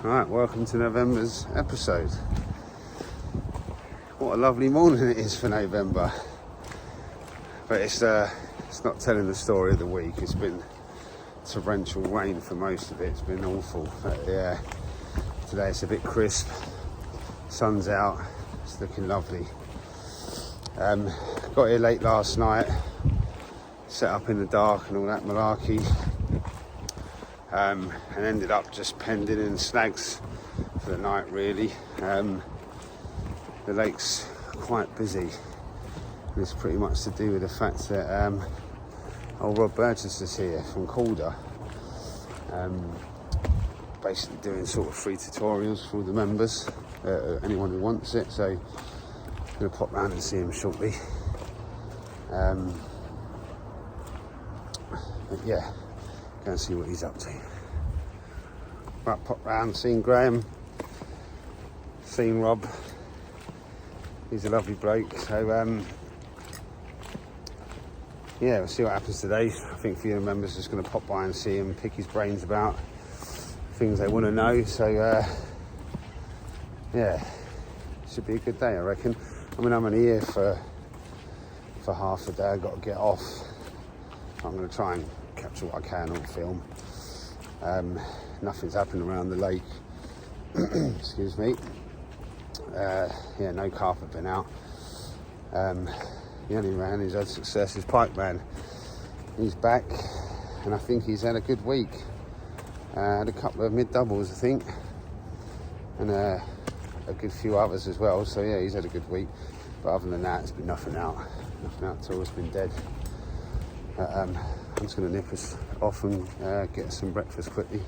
Right, welcome to November's episode. What a lovely morning it is for November. But it's not telling the story of the week. It's been torrential rain for most of it. It's been awful. But yeah, today it's a bit crisp. Sun's out. It's looking lovely. Got here late last night. Set up in the dark and all that malarkey. And ended up just pending in snags for the night really. The lake's quite busy, and it's pretty much to do with the fact that old Rob Burgess is here from Calder, basically doing sort of free tutorials for all the members, anyone who wants it, so I'm going to pop round and see him shortly. But yeah, go and see what he's up to. Right, pop round, seen Graham, seen Rob. He's a lovely bloke, so yeah, we'll see what happens today. I think a few of the members are just going to pop by and see him, pick his brains about things they want to know, so yeah, should be a good day I reckon. I mean, I'm only here for half a day. I've got to get off. I'm going to try and capture what I can on film. Nothing's happened around the lake. Excuse me. Yeah, no carp have been out. The only man who's had success is Pike Man. He's back, and I think he's had a good week. Had a couple of mid-doubles, I think, and a good few others as well. So yeah, he's had a good week. But other than that, it's been nothing out. Nothing out at all. It's been dead. I'm just going to nip us off and get some breakfast quickly.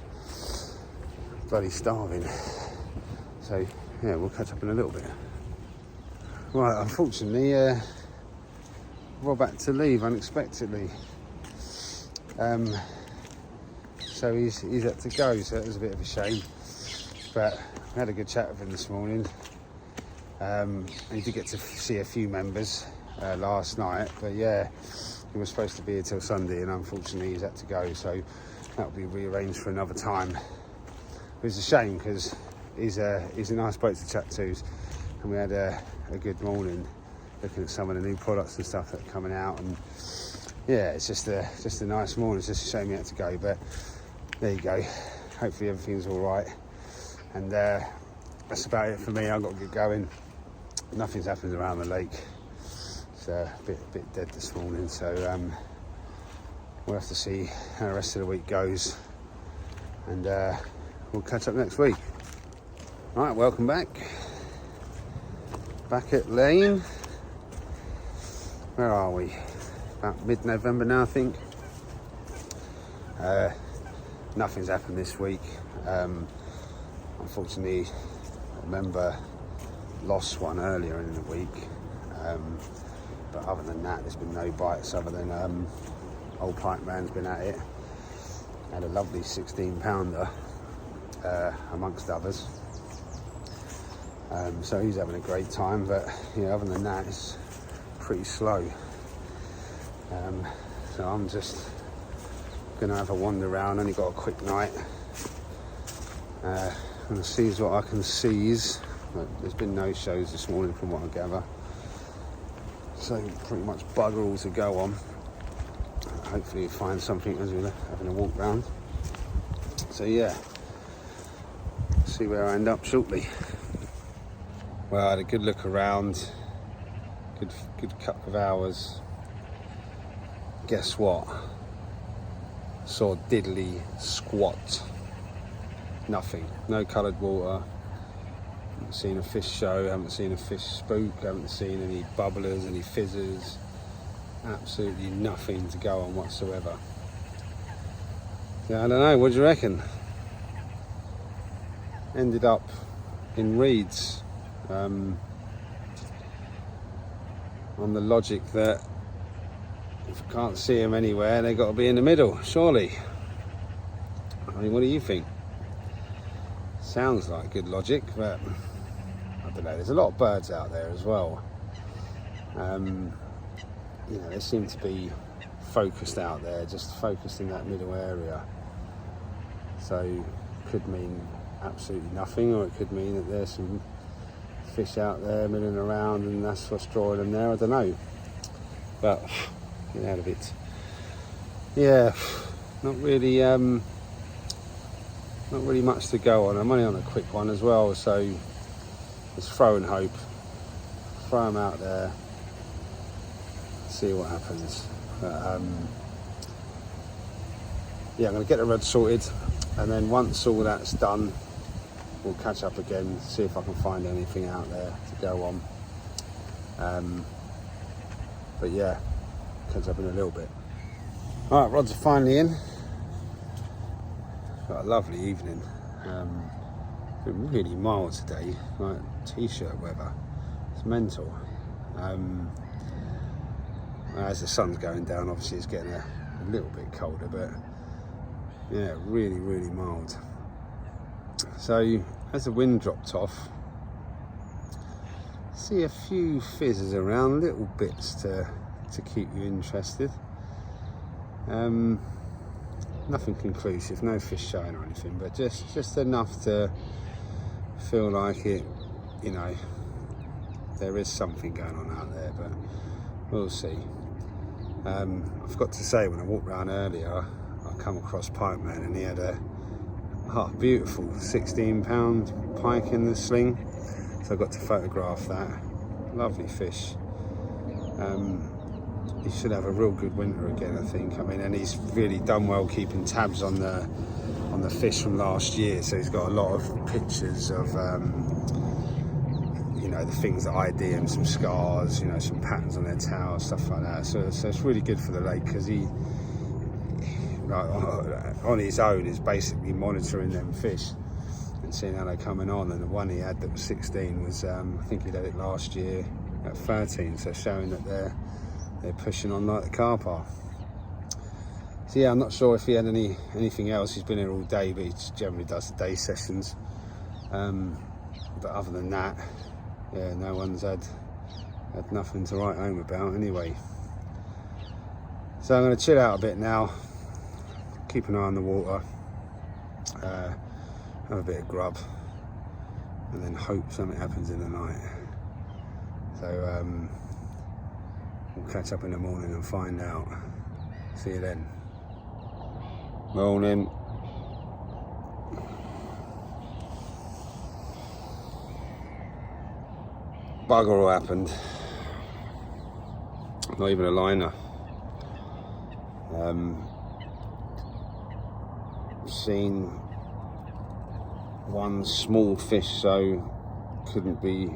Bloody starving. So yeah, we'll catch up in a little bit. Right, unfortunately, Rob had to leave unexpectedly. So he's had to go, so it was a bit of a shame. But I had a good chat with him this morning. He did get to see a few members last night, but yeah, he was supposed to be here till Sunday, and unfortunately he's had to go, so that'll be rearranged for another time. It's a shame because he's a nice bloke to chat to, and we had a good morning looking at some of the new products and stuff that are coming out, and yeah, it's just a nice morning. It's just a shame he had to go, but there you go. Hopefully everything's all right, and that's about it for me. I've got to get going. Nothing's happened around the lake. It's a bit dead this morning, so we'll have to see how the rest of the week goes, and we'll catch up next week. Right, welcome back. Back at Lane. Where are we? About mid-November now, I think. Nothing's happened this week. Unfortunately, a member lost one earlier in the week. But other than that, there's been no bites other than old Pike Man's been at it. Had a lovely 16 pounder amongst others. So he's having a great time, but yeah, other than that, it's pretty slow. So I'm just gonna have a wander around. Only got a quick night. Gonna seize what I can seize. But there's been no shows this morning from what I gather. So pretty much bugger all to go on. Hopefully we'll find something as we're having a walk round. So yeah, see where I end up shortly. Well, I had a good look around, good couple of hours. Guess what? Saw diddly squat. Nothing. No coloured water. Haven't seen a fish show, haven't seen a fish spook, haven't seen any bubblers, any fizzers. Absolutely nothing to go on whatsoever. Yeah, I don't know, what do you reckon? Ended up in reeds. On the logic that if I can't see them anywhere, they've got to be in the middle, surely. I mean, what do you think? Sounds like good logic, but I don't know. There's a lot of birds out there as well. You know, they seem to be focused out there, just focused in that middle area. So could mean absolutely nothing, or it could mean that there's some fish out there milling around and that's what's drawing them there. I don't know, but get out of it. Yeah, not really much to go on. I'm only on a quick one as well, so just throw and hope. Throw them out there, see what happens. But, yeah, I'm going to get the rod sorted, and then once all that's done, we'll catch up again, see if I can find anything out there to go on. But yeah, catch up in a little bit. All right, rods are finally in. Got a lovely evening. Been really mild today, like t-shirt weather. It's mental. As the sun's going down, obviously it's getting a little bit colder, but yeah, really, really mild. So as the wind dropped off, see a few fizzes around, little bits to keep you interested. Nothing conclusive, no fish showing or anything, but just enough to feel like it, you know, there is something going on out there, but we'll see. I forgot to say, when I walked around earlier, I come across Pike Man, and he had a beautiful 16-pound pike in the sling, so I got to photograph that. Lovely fish. He should have a real good winter again, I think. I mean, and he's really done well keeping tabs on the fish from last year, so he's got a lot of pictures of you know, the things that ID him, some scars, you know, some patterns on their tail, stuff like that. So it's really good for the lake, because he, like, on his own, is basically monitoring them fish and seeing how they're coming on. And the one he had that was 16 was, I think he'd had it last year at 13, so showing that they're pushing on like the carp are. So yeah, I'm not sure if he had anything else. He's been here all day, but he generally does the day sessions. But other than that, yeah, no one's had nothing to write home about anyway. So I'm going to chill out a bit now, keep an eye on the water, have a bit of grub, and then hope something happens in the night. So we'll catch up in the morning and find out. See you then. Morning. Bugger all happened. Not even a liner. Seen one small fish, so couldn't be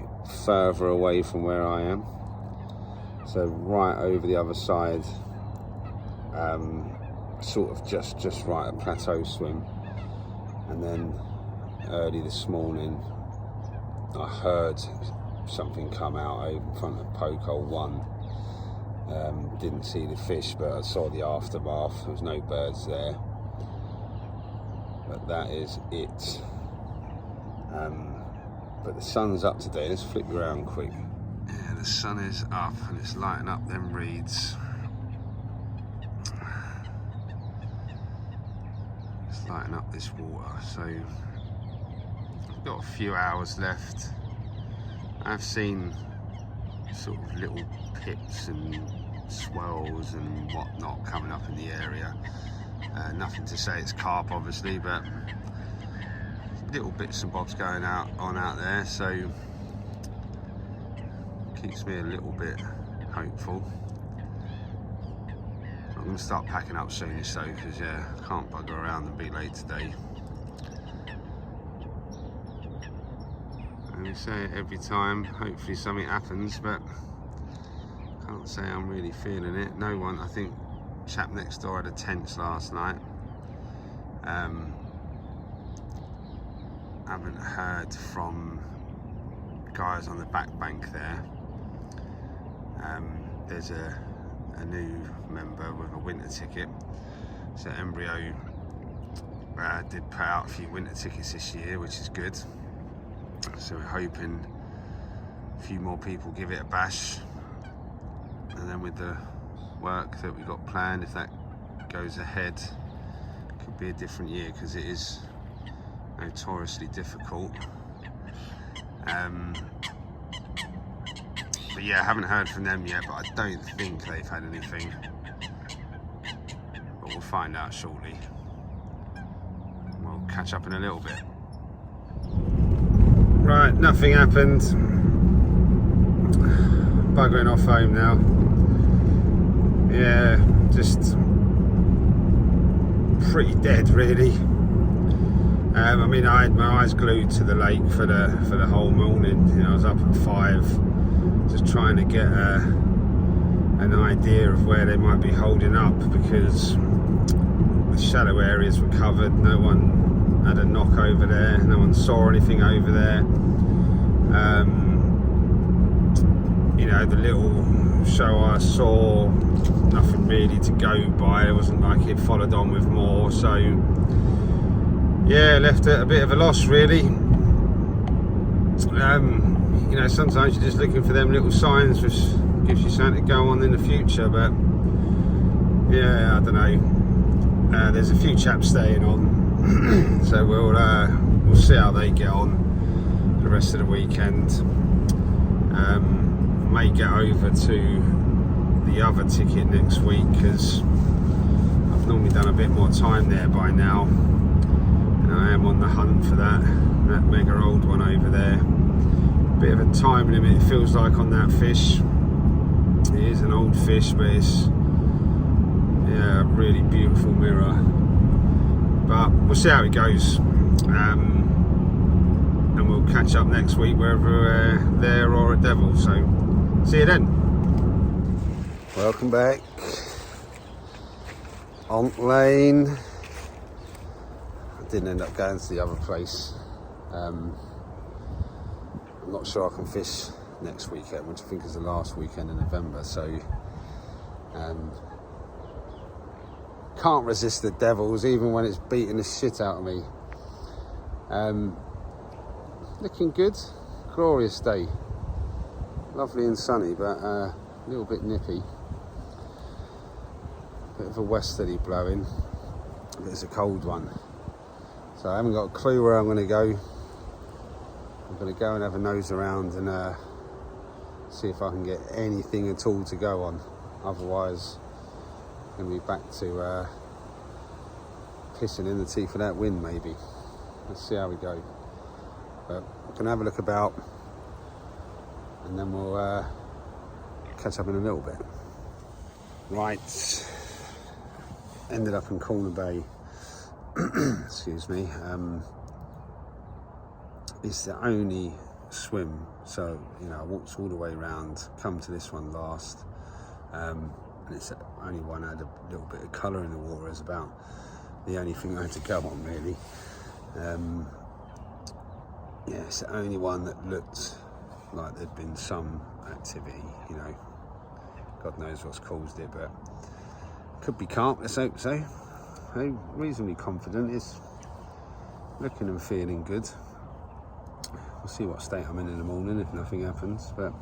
further away from where I am. So right over the other side, sort of just right at plateau swim. And then early this morning, I heard something come out over in front of poke hole 1. Didn't see the fish, but I saw the aftermath. There was no birds there, but that is it. But the sun's up today. Let's flip you around quick. Yeah, the sun is up and it's lighting up them reeds. It's lighting up this water. So I've got a few hours left. I've seen sort of little pips and swells and whatnot coming up in the area. Nothing to say it's carp, obviously, but little bits and bobs going on out there, so keeps me a little bit hopeful. I'm going to start packing up soonish though, because yeah, I can't bugger around and be late today. And we say it every time, hopefully something happens, but can't say I'm really feeling it. No one, I think chap next door had a tent last night. Haven't heard from guys on the back bank there. There's a new member with a winter ticket. So Embryo did put out a few winter tickets this year, which is good. So we're hoping a few more people give it a bash. And then with the work that we got planned, if that goes ahead, it could be a different year, because it is notoriously difficult. But yeah, I haven't heard from them yet, but I don't think they've had anything. But we'll find out shortly. We'll catch up in a little bit. Right, nothing happened. Buggering off home now. Yeah, just pretty dead really. I mean, I had my eyes glued to the lake for the whole morning. You know, I was up at 5, just trying to get an idea of where they might be holding up, because the shallow areas were covered. No one had a knock over there. No one saw anything over there. You know, the little show I saw, nothing really to go by. It wasn't like it followed on with more. So yeah, left at a bit of a loss really. You know, sometimes you're just looking for them little signs which gives you something to go on in the future, but yeah, I don't know. There's a few chaps staying on, so we'll see how they get on for the rest of the weekend. May get over to the other ticket next week, because I've normally done a bit more time there by now, and I am on the hunt for that mega old one over there. Bit of a time limit, it feels like, on that fish. It is an old fish, but it's, yeah, a really beautiful mirror. But we'll see how it goes, and we'll catch up next week wherever we're there or at Devil. So see you then. Welcome back. On lane. I didn't end up going to the other place. I'm not sure I can fish next weekend, which I think is the last weekend in November, so can't resist the Devils even when it's beating the shit out of me. Looking good, glorious day, lovely and sunny, but a little bit nippy. Bit of a westerly blowing, but it's a cold one, so I haven't got a clue where I'm going to go. I'm going to go and have a nose around and see if I can get anything at all to go on. Otherwise, I'm going to be back to pissing in the teeth of that wind maybe. Let's see how we go. But we can have a look about, and then we'll catch up in a little bit. Right, ended up in Corner Bay. Excuse me. It's the only swim, so you know, I walked all the way around, come to this one last, and it's the only one that had a little bit of colour in the water. Is about the only thing I had to go on really. Yeah, it's the only one that looked like there'd been some activity, you know. God knows what's caused it, but could be carp, let's hope so. I'm reasonably confident. It's looking and feeling good. We'll see what state I'm in the morning if nothing happens, but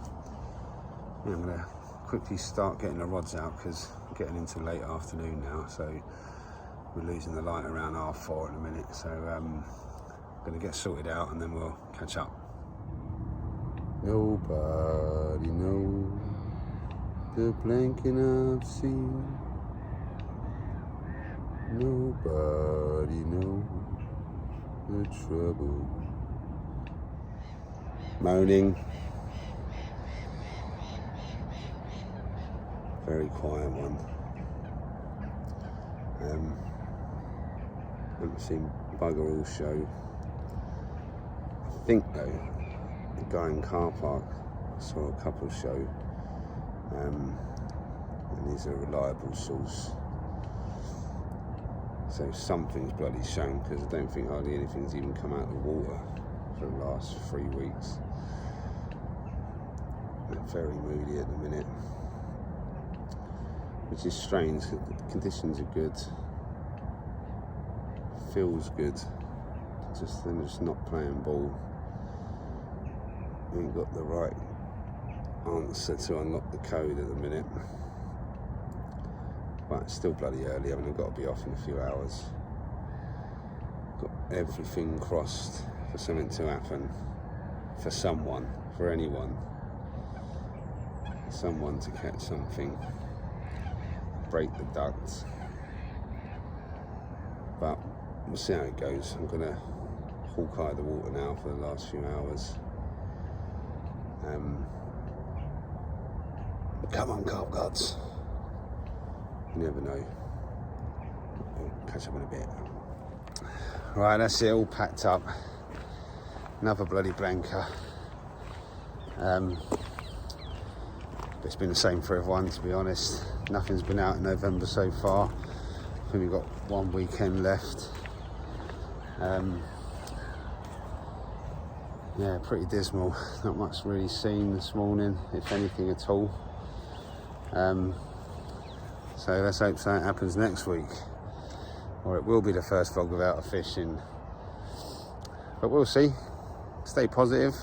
yeah, I'm going to quickly start getting the rods out, because I'm getting into late afternoon now, so we're losing the light around 4:30 in a minute, so I'm going to get sorted out and then we'll catch up. Nobody knows the blanket I've seen. Nobody knows the trouble. Moaning. Very quiet one. Haven't seen bugger all show. I think though, the guy in Car Park saw a couple show, and he's a reliable source. So something's bloody shown, because I don't think hardly anything's even come out of the water for the last 3 weeks. I'm very moody at the minute, which is strange because the conditions are good, feels good, they're just not playing ball. We ain't got the right answer to unlock the code at the minute. But it's still bloody early. I mean, I've got to be off in a few hours. Got everything crossed for something to happen, for someone, for anyone, someone to catch something, break the ducts. But we'll see how it goes. I'm gonna hawk-eye the water now for the last few hours. Come on, carp gods. You never know. I'll catch up in a bit. Right, that's it, all packed up. Another bloody blanker. But it's been the same for everyone, to be honest. Nothing's been out in November so far. I think we've got one weekend left. Yeah, pretty dismal. Not much really seen this morning, if anything at all. So let's hope something happens next week, or it will be the first vlog without a fish in. But we'll see. Stay positive.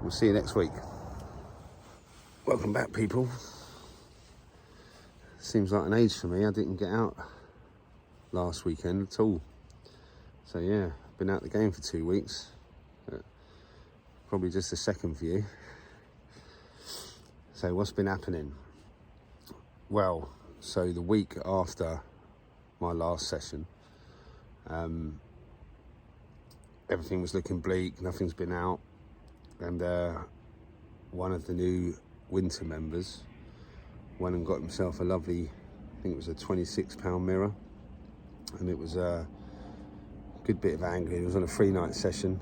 We'll see you next week. Welcome back, people. Seems like an age for me. I didn't get out last weekend at all. So yeah, been out the game for 2 weeks. Probably just the second for you. So what's been happening? Well, so the week after my last session, everything was looking bleak, nothing's been out, and one of the new winter members went and got himself a lovely, I think it was a 26-pound mirror, and it was a good bit of angling. It was on a 3-night session.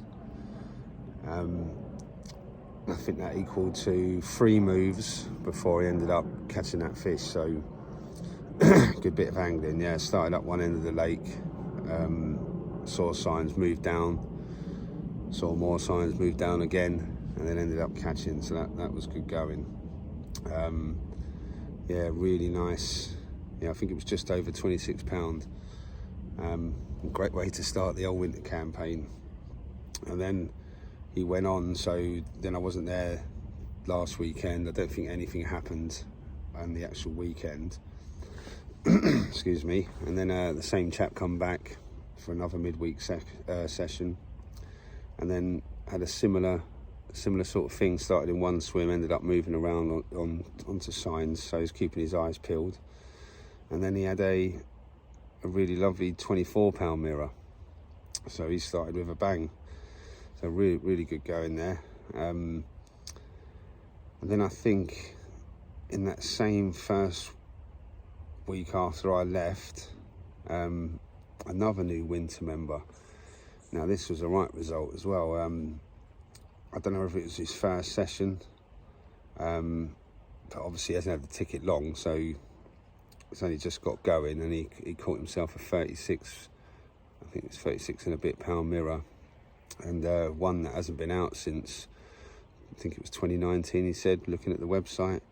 I think that equaled to 3 moves before he ended up catching that fish, so good bit of angling. Yeah, started up one end of the lake, saw signs, moved down, saw more signs, moved down again, and then ended up catching, so that was good going. Yeah, really nice. Yeah, I think it was just over 26 pound. Great way to start the old winter campaign. And then he went on, so then I wasn't there last weekend. I don't think anything happened on the actual weekend. Excuse me. And then the same chap come back for another midweek session, and then had a similar sort of thing. Started in one swim, ended up moving around onto signs, so he's keeping his eyes peeled. And then he had a really lovely 24-pound mirror, so he started with a bang. So really good going there. And then I think in that same first week after I left, another new winter member. Now this was a right result as well. I don't know if it was his first session, but obviously he hasn't had the ticket long, so it's only just got going, and he caught himself a 36, I think it's 36 and a bit pound mirror, and one that hasn't been out since, I think it was 2019, he said, looking at the website.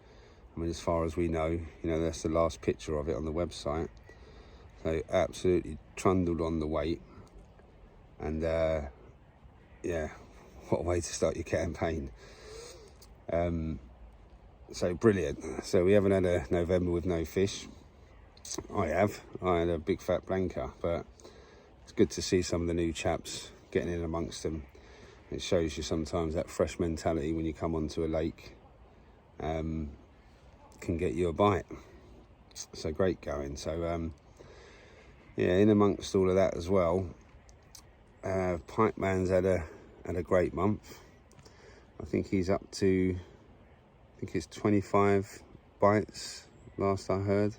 I mean, as far as we know, that's the last picture of it on the website. So absolutely trundled on the weight, and yeah, what a way to start your campaign. So brilliant. So we haven't had a November with no fish. I had a big fat blanker, but it's good to see some of the new chaps getting in amongst them. It shows you sometimes that fresh mentality when you come onto a lake can get you a bite. So great going. So yeah, in amongst all of that as well, Pike Man's had a great month. I think he's up to, I think it's 25 bites last I heard.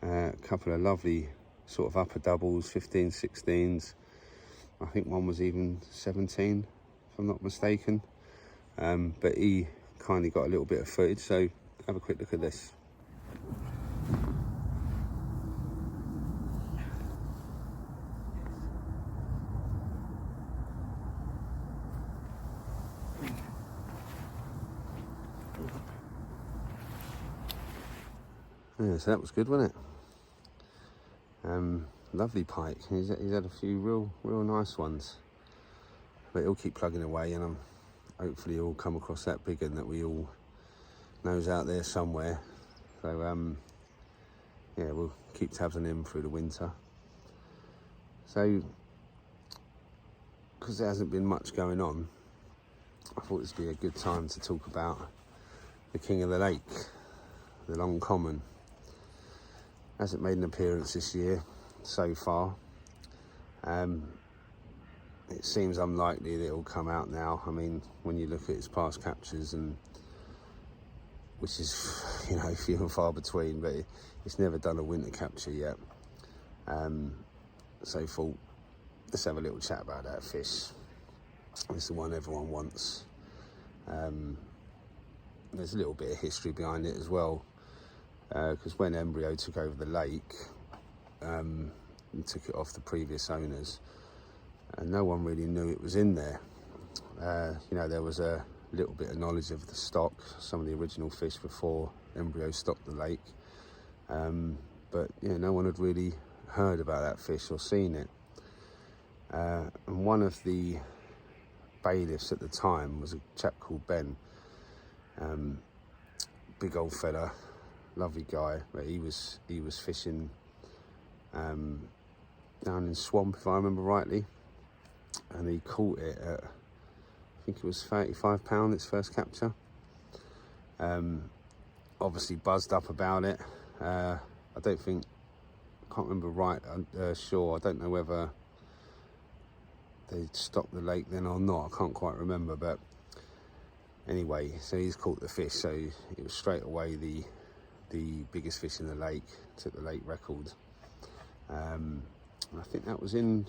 A couple of lovely sort of upper doubles, 15, 16s. I think one was even 17, if I'm not mistaken. But he kindly got a little bit of footage, so have a quick look at this. Yeah, so that was good, wasn't it? Lovely pike. He's had a few real nice ones, but he'll keep plugging away, and hopefully he'll come across that big one that we all know's out there somewhere. So yeah, we'll keep tabs on him through the winter. So because there hasn't been much going on, I thought this would be a good time to talk about the king of the lake, the long common. Hasn't made an appearance this year so far. It seems unlikely that it will come out now. I mean, when you look at its past captures, and which is, you know, few and far between, but it's never done a winter capture yet. So I thought, let's have a little chat about that fish. It's the one everyone wants. There's a little bit of history behind it as well, because when Embryo took over the lake, and took it off the previous owners, and no one really knew it was in there. You know, there was a little bit of knowledge of the stock, some of the original fish before Embryo stocked the lake, but yeah, no one had really heard about that fish or seen it. And one of the bailiffs at the time was a chap called Ben, big old fella, lovely guy, but he was fishing down in Swamp, if I remember rightly, and he caught it at, I think it was £35 its first capture. Obviously buzzed up about it. I can't remember right, sure, I don't know whether they stocked the lake then or not, I can't quite remember, but anyway, so he's caught the fish, so it was straight away the biggest fish in the lake, took the lake record. I think that was in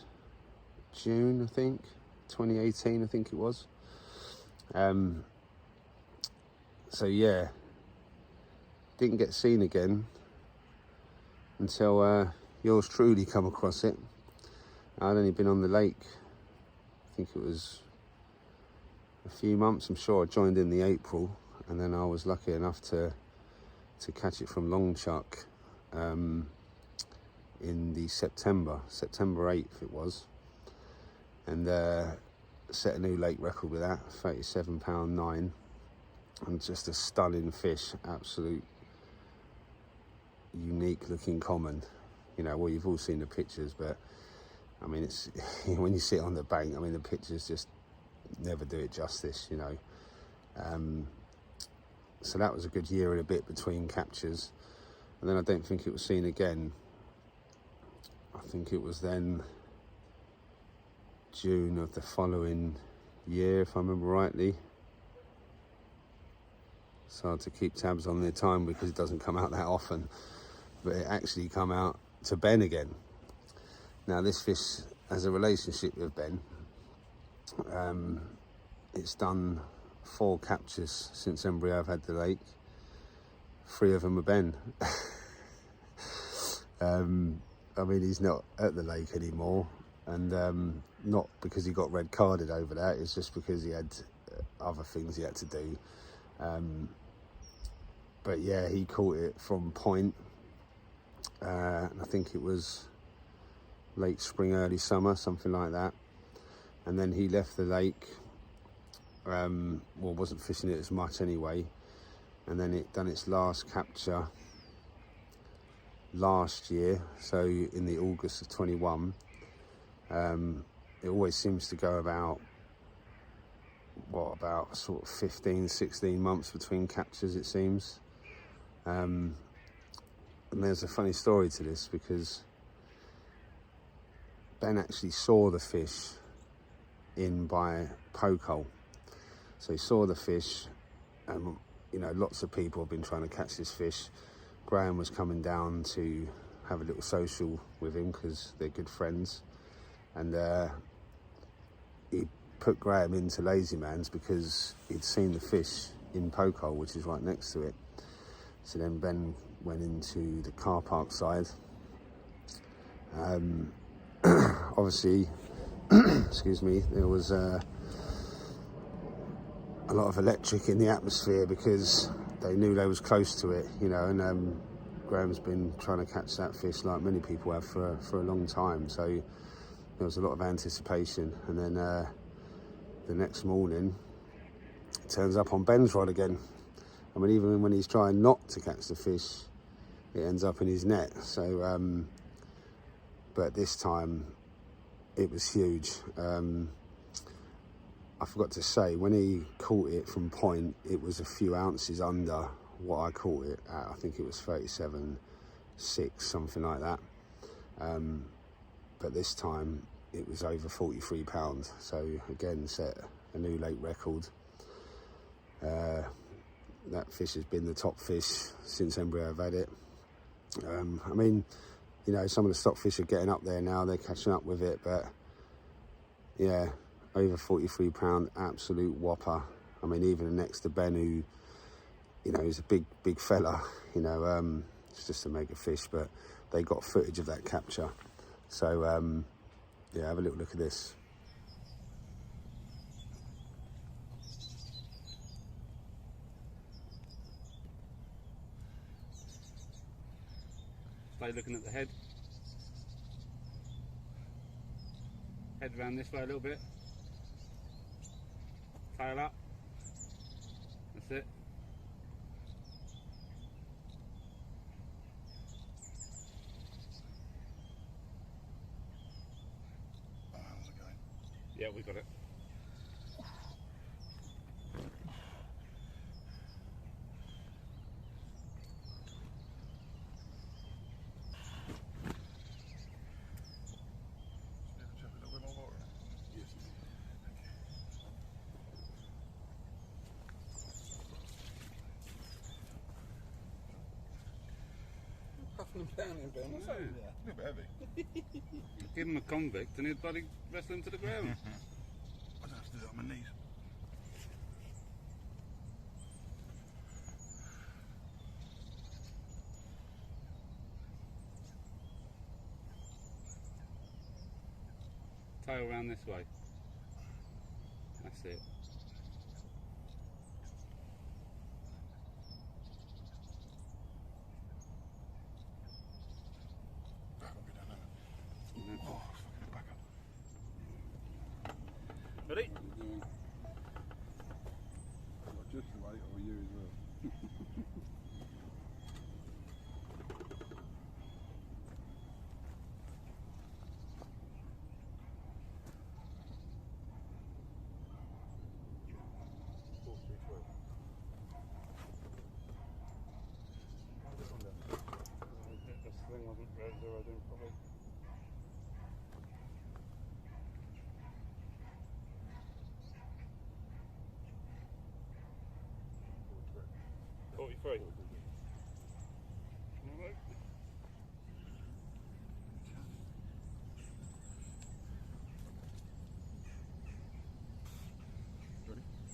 June, I think, 2018, I think it was. So yeah, didn't get seen again until yours truly come across it. I'd only been on the lake, I think it was a few months. I'm sure I joined in the April, and then I was lucky enough to catch it from long chuck in the September 8th it was, and set a new lake record with that, £37.9, and just a stunning fish, absolute unique looking common. You know, well, you've all seen the pictures, but I mean, it's when you sit on the bank, I mean, the pictures just never do it justice, you know. So that was a good year and a bit between captures, and then I don't think it was seen again. I think it was then June of the following year, if I remember rightly. It's hard to keep tabs on the time because it doesn't come out that often, but it actually come out to Ben again. Now this fish has a relationship with Ben. It's done 4 captures since Embryo have had the lake. 3 of them are Ben. I mean, he's not at the lake anymore, and not because he got red carded over that, it's just because he had other things he had to do. But yeah, he caught it from point, and I think it was late spring, early summer, something like that. And then he left the lake, well, wasn't fishing it as much anyway, and then it done its last capture last year, so in the August of 21. It always seems to go about sort of 15-16 months between captures, it seems. And there's a funny story to this, because Ben actually saw the fish in by poke hole. So he saw the fish, and you know, lots of people have been trying to catch this fish. Graham was coming down to have a little social with him because they're good friends, and he put Graham into Lazy Man's because he'd seen the fish in poke hole, which is right next to it. So then Ben went into the car park side. Obviously, excuse me, there was a lot of electric in the atmosphere because they knew they was close to it, you know, and Graham's been trying to catch that fish like many people have for a long time, so there was a lot of anticipation. And then the next morning, it turns up on Ben's rod again. I mean, even when he's trying not to catch the fish, it ends up in his net. So, but this time it was huge. I forgot to say, when he caught it from point, it was a few ounces under what I caught it at. I think it was 37.6, something like that. But this time it was over 43 pounds. So again, set a new lake record. That fish has been the top fish since Embryo have had it. I mean, you know, some of the stock fish are getting up there now, they're catching up with it, but yeah, over 43 pound, absolute whopper. I mean, even next to Ben, who, you know, is a big fella, you know, it's just a mega fish, but they got footage of that capture. So yeah, have a little look at this. Stay looking at the head. Head around this way a little bit. Tail up. That's it. Yeah, we got it. Puffing him down in Ben. Yeah. A little bit heavy. Give him a convict and he'd bloody wrestle him to the ground. I don't have to do that on my knees. Tail round this way. That's it. Oh, fucking back up. Ready? Just the weight or you as well. 43. Ready?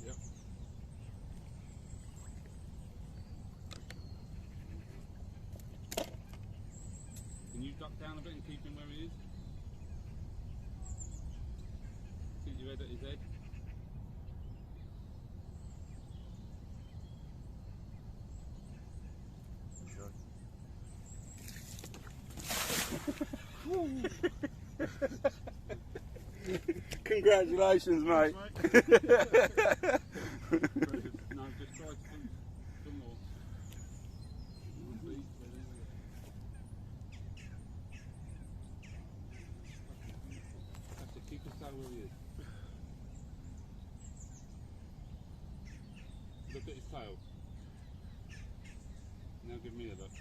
Yep. Can you duck down a bit and keep him where he is? Keep your head at his head. Congratulations, mate. No, just try some more. That's it, keep his tail where he is. Look at his tail. Now give me a look.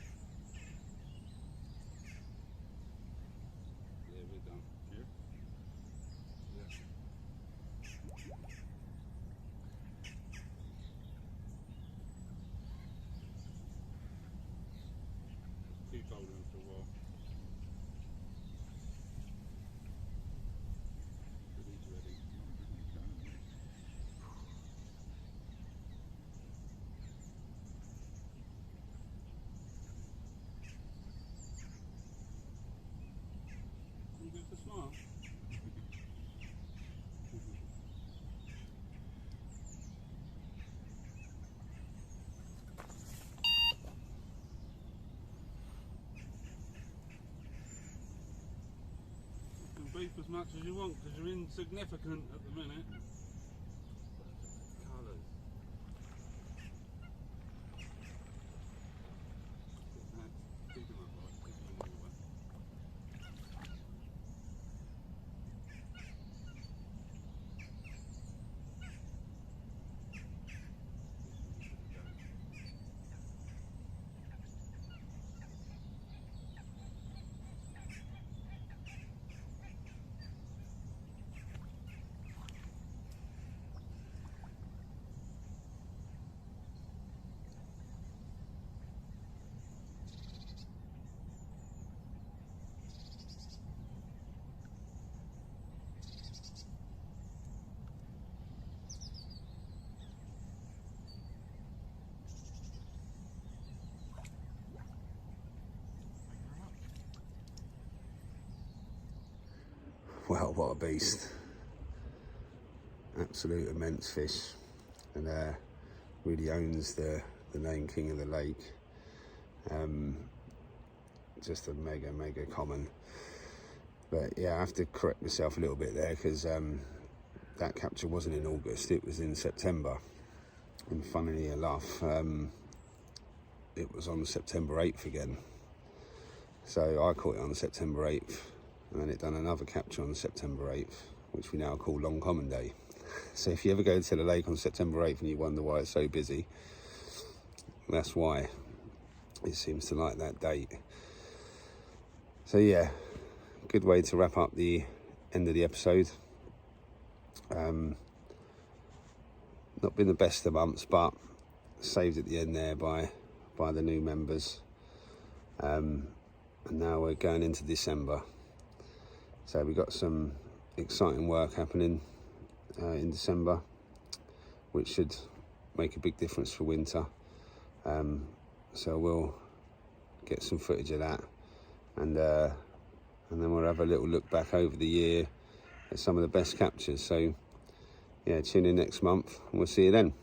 Yeah, we're done. Here? Yeah. Keep holding him for a while. But he's ready. Can you give us a smile? You can beef as much as you want because you're insignificant at the minute. Colours. Keep him upright, keep him all the way. what a beast. Absolute immense fish. And really owns the name King of the Lake. Just a mega common. But yeah, I have to correct myself a little bit there, because that capture wasn't in August, it was in September. And funnily enough, it was on September 8th again. So I caught it on September 8th, and then it done another capture on September 8th, which we now call Long Common Day. So if you ever go to the lake on September 8th and you wonder why it's so busy, that's why. It seems to like that date. So yeah, good way to wrap up the end of the episode. Not been the best of months, but saved at the end there by the new members. And now we're going into December. So we've got some exciting work happening in December, which should make a big difference for winter. So we'll get some footage of that, and then we'll have a little look back over the year at some of the best captures. So yeah, tune in next month and we'll see you then.